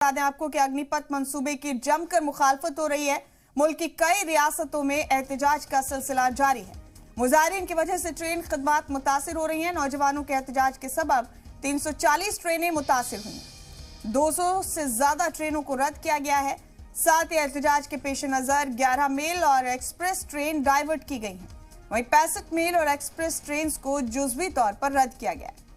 बता दें आपको कि अग्निपथ मंसूबे की जमकर मुखालफत हो रही है। मुल्क की कई रियासतों में एहतजाज का सिलसिला जारी है। मुजाहिरीन की वजह से ट्रेन खदमात मुतासिर हो रही हैं। नौजवानों के एहतजाज के सबब 340 ट्रेनें मुतासिर हुई हैं। 200 से ज्यादा ट्रेनों को रद्द किया गया है। साथ ही एहतजाज के पेश नजर 11 मेल और एक्सप्रेस ट्रेन डाइवर्ट की गई हैं। वहीं 65 मेल और एक्सप्रेस ट्रेन को जुज़वी तौर पर रद्द किया गया है।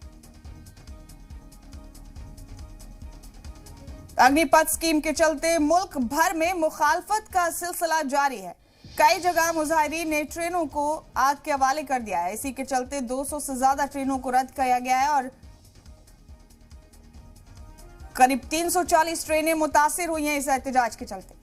अग्निपथ स्कीम के चलते मुल्क भर में मुखालफत का सिलसिला जारी है। कई जगह मुजाहिरीन ने ट्रेनों को आग के हवाले कर दिया है। इसी के चलते 200 से ज्यादा ट्रेनों को रद्द किया गया है और करीब 340 ट्रेनें मुतासिर हुई हैं इस एहतजाज के चलते।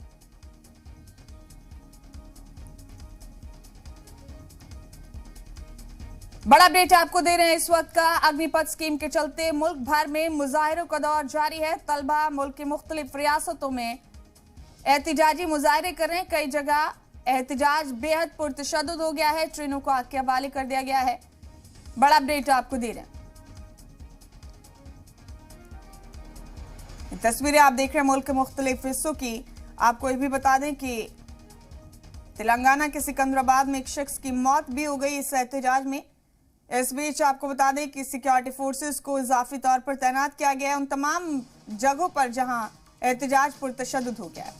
बड़ा अपडेट आपको दे रहे हैं इस वक्त का। अग्निपथ स्कीम के चलते मुल्क भर में मुजाहिरों का दौर जारी है। तलबा मुल्क की मुख्तलिफ रियासतों में एहतजाजी मुजाहिरे कर रहे हैं। कई जगह एहतजाज बेहद पुरतशद्दुद हो गया है। ट्रेनों को आग के हवाले कर दिया गया है। बड़ा अपडेट आपको दे रहे हैं। तस्वीरें आप देख रहे हैं मुल्क के मुख्तलिफ हिस्सों की। आपको ये भी बता दें कि तेलंगाना के सिकंदराबाद में एक शख्स की मौत भी हो गई इस एहतजाज में। इस बीच आपको बता दें कि सिक्योरिटी फोर्सेस को इजाफी तौर पर तैनात किया गया है उन तमाम जगहों पर जहां एहतजाज पुरतशद्दुद हो गया है।